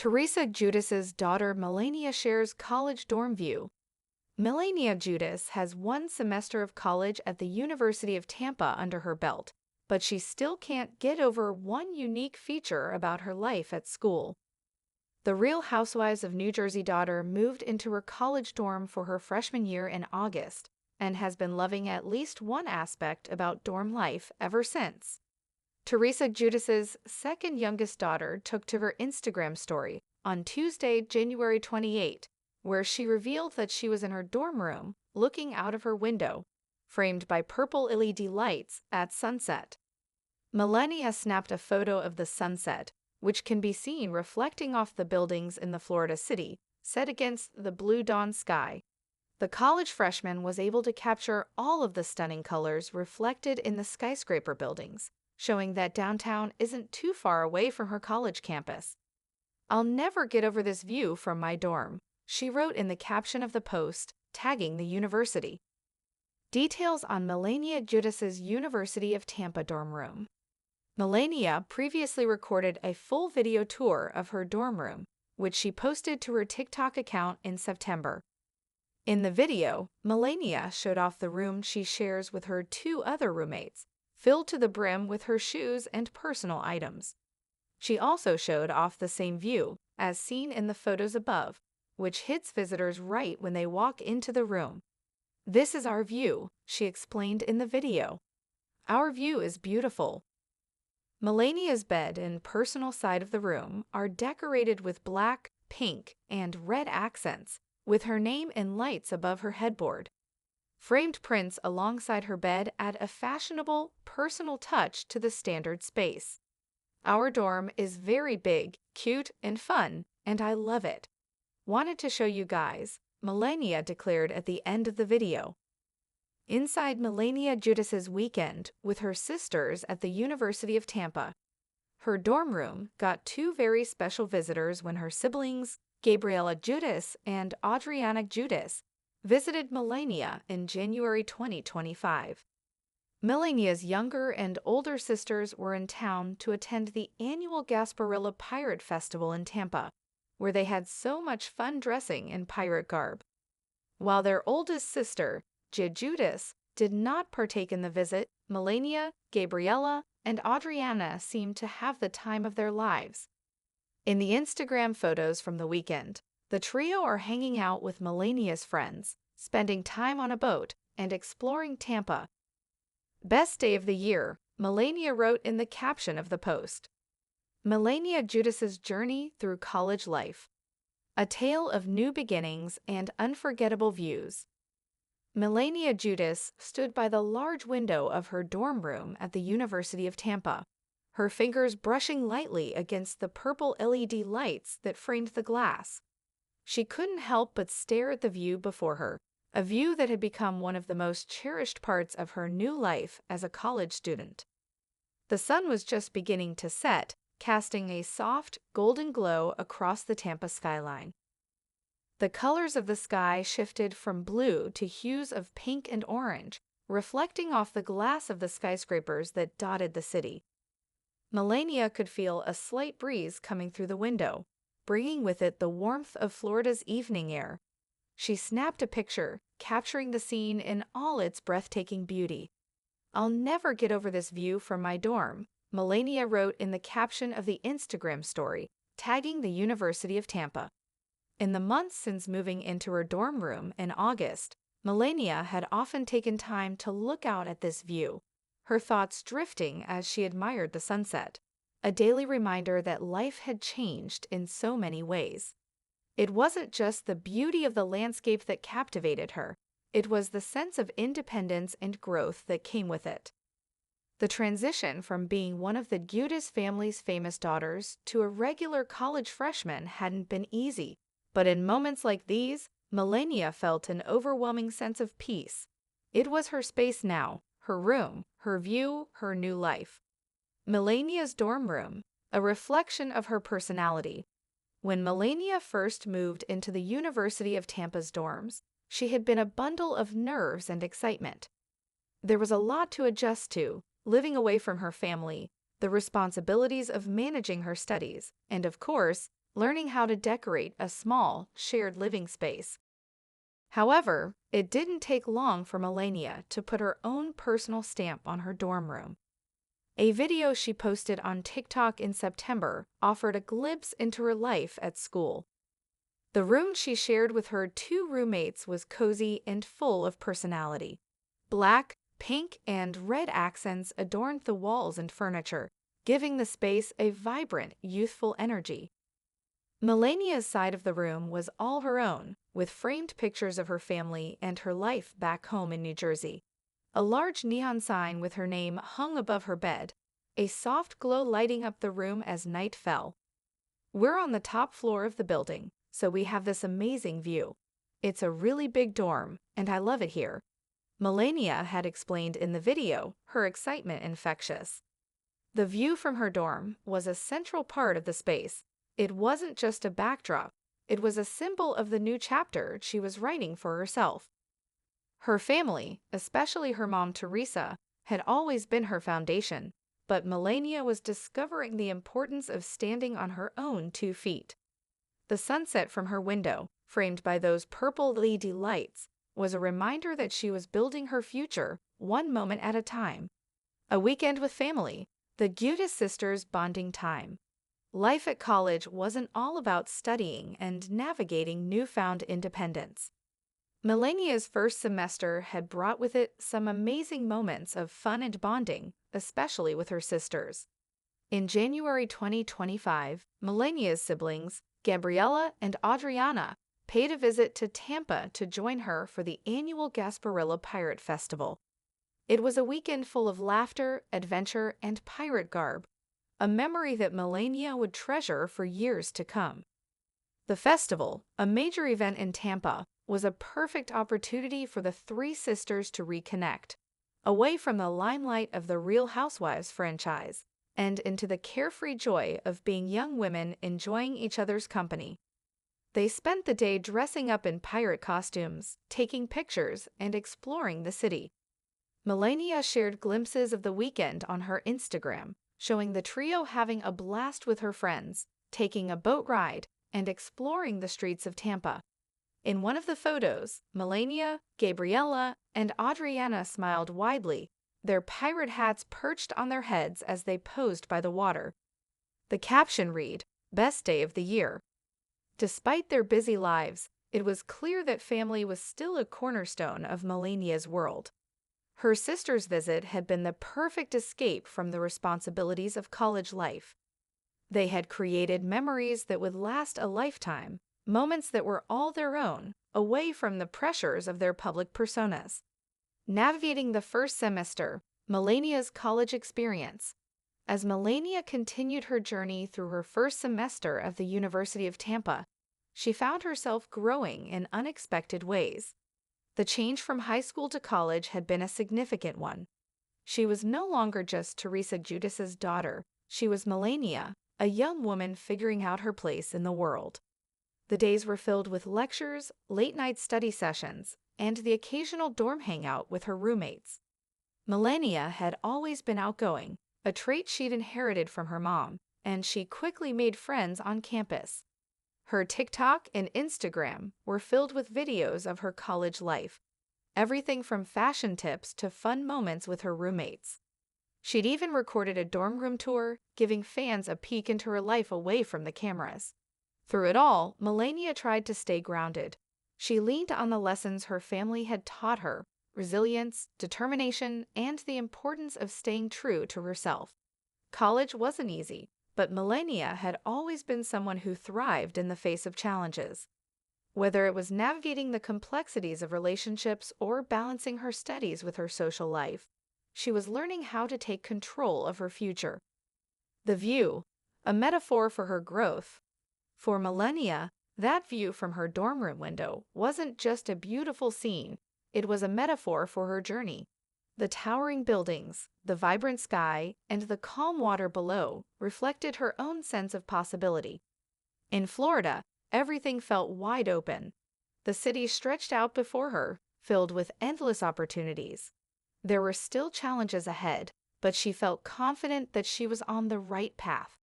Teresa Giudice's daughter Milania shares college dorm view. Milania Giudice has one semester of college at the University of Tampa under her belt, but she still can't get over one unique feature about her life at school. The Real Housewives of New Jersey daughter moved into her college dorm for her freshman year in August and has been loving at least one aspect about dorm life ever since. Teresa Giudice's second youngest daughter took to her Instagram story on Tuesday, January 28, where she revealed that she was in her dorm room looking out of her window, framed by purple LED lights at sunset. Milania snapped a photo of the sunset, which can be seen reflecting off the buildings in the Florida city, set against the blue dawn sky. The college freshman was able to capture all of the stunning colors reflected in the skyscraper buildings, showing that downtown isn't too far away from her college campus. "I'll never get over this view from my dorm," she wrote in the caption of the post, tagging the university. Details on Milania Giudice's University of Tampa dorm room. Milania previously recorded a full video tour of her dorm room, which she posted to her TikTok account in September. In the video, Milania showed off the room she shares with her two other roommates, filled to the brim with her shoes and personal items. She also showed off the same view, as seen in the photos above, which hits visitors right when they walk into the room. "This is our view," she explained in the video. "Our view is beautiful." Milania's bed and personal side of the room are decorated with black, pink, and red accents, with her name in lights above her headboard. Framed prints alongside her bed add a fashionable, personal touch to the standard space. "Our dorm is very big, cute, and fun, and I love it. Wanted to show you guys," Milania declared at the end of the video. Inside Milania Giudice's weekend with her sisters at the University of Tampa. Her dorm room got two very special visitors when her siblings, Gabriella Giudice and Adriana Giudice, visited Milania in January 2025. Milania's younger and older sisters were in town to attend the annual Gasparilla Pirate Festival in Tampa, where they had so much fun dressing in pirate garb. While their oldest sister, Giudice, did not partake in the visit, Milania, Gabriella, and Adriana seemed to have the time of their lives. In the Instagram photos from the weekend, the trio are hanging out with Milania's friends, spending time on a boat, and exploring Tampa. "Best day of the year," Milania wrote in the caption of the post. Milania Giudice's journey through college life. A tale of new beginnings and unforgettable views. Milania Giudice stood by the large window of her dorm room at the University of Tampa, her fingers brushing lightly against the purple LED lights that framed the glass. She couldn't help but stare at the view before her, a view that had become one of the most cherished parts of her new life as a college student. The sun was just beginning to set, casting a soft, golden glow across the Tampa skyline. The colors of the sky shifted from blue to hues of pink and orange, reflecting off the glass of the skyscrapers that dotted the city. Milania could feel a slight breeze coming through the window, bringing with it the warmth of Florida's evening air. She snapped a picture, capturing the scene in all its breathtaking beauty. "I'll never get over this view from my dorm," Milania wrote in the caption of the Instagram story, tagging the University of Tampa. In the months since moving into her dorm room in August, Milania had often taken time to look out at this view, her thoughts drifting as she admired the sunset, a daily reminder that life had changed in so many ways. It wasn't just the beauty of the landscape that captivated her, it was the sense of independence and growth that came with it. The transition from being one of the Giudice family's famous daughters to a regular college freshman hadn't been easy, but in moments like these, Milania felt an overwhelming sense of peace. It was her space now, her room, her view, her new life. Milania's dorm room, a reflection of her personality. When Milania first moved into the University of Tampa's dorms, she had been a bundle of nerves and excitement. There was a lot to adjust to, living away from her family, the responsibilities of managing her studies, and of course, learning how to decorate a small, shared living space. However, it didn't take long for Milania to put her own personal stamp on her dorm room. A video she posted on TikTok in September offered a glimpse into her life at school. The room she shared with her two roommates was cozy and full of personality. Black, pink, and red accents adorned the walls and furniture, giving the space a vibrant, youthful energy. Milania's side of the room was all her own, with framed pictures of her family and her life back home in New Jersey. A large neon sign with her name hung above her bed, a soft glow lighting up the room as night fell. "We're on the top floor of the building, so we have this amazing view. It's a really big dorm, and I love it here," Milania had explained in the video, her excitement infectious. The view from her dorm was a central part of the space. It wasn't just a backdrop, it was a symbol of the new chapter she was writing for herself. Her family, especially her mom Teresa, had always been her foundation, but Milania was discovering the importance of standing on her own 2 feet. The sunset from her window, framed by those purple LED lights, was a reminder that she was building her future one moment at a time. A weekend with family, the Giudice sisters' bonding time. Life at college wasn't all about studying and navigating newfound independence. Milania's first semester had brought with it some amazing moments of fun and bonding, especially with her sisters. In January 2025, Milania's siblings, Gabriella and Adriana, paid a visit to Tampa to join her for the annual Gasparilla Pirate Festival. It was a weekend full of laughter, adventure, and pirate garb, a memory that Milania would treasure for years to come. The festival, a major event in Tampa, was a perfect opportunity for the 3 sisters to reconnect, away from the limelight of the Real Housewives franchise, and into the carefree joy of being young women enjoying each other's company. They spent the day dressing up in pirate costumes, taking pictures, and exploring the city. Milania shared glimpses of the weekend on her Instagram, showing the trio having a blast with her friends, taking a boat ride, and exploring the streets of Tampa. In one of the photos, Milania, Gabriella, and Adriana smiled widely, their pirate hats perched on their heads as they posed by the water. The caption read, "Best day of the year." Despite their busy lives, it was clear that family was still a cornerstone of Milania's world. Her sister's visit had been the perfect escape from the responsibilities of college life. They had created memories that would last a lifetime, moments that were all their own, away from the pressures of their public personas. Navigating the first semester, Milania's college experience. As Milania continued her journey through her first semester at the University of Tampa, she found herself growing in unexpected ways. The change from high school to college had been a significant one. She was no longer just Teresa Giudice's daughter, she was Milania, a young woman figuring out her place in the world. The days were filled with lectures, late-night study sessions, and the occasional dorm hangout with her roommates. Milania had always been outgoing, a trait she'd inherited from her mom, and she quickly made friends on campus. Her TikTok and Instagram were filled with videos of her college life, everything from fashion tips to fun moments with her roommates. She'd even recorded a dorm room tour, giving fans a peek into her life away from the cameras. Through it all, Milania tried to stay grounded. She leaned on the lessons her family had taught her: resilience, determination, and the importance of staying true to herself. College wasn't easy, but Milania had always been someone who thrived in the face of challenges. Whether it was navigating the complexities of relationships or balancing her studies with her social life, she was learning how to take control of her future. The view, a metaphor for her growth. For Milania, that view from her dorm room window wasn't just a beautiful scene, it was a metaphor for her journey. The towering buildings, the vibrant sky, and the calm water below reflected her own sense of possibility. In Florida, everything felt wide open. The city stretched out before her, filled with endless opportunities. There were still challenges ahead, but she felt confident that she was on the right path.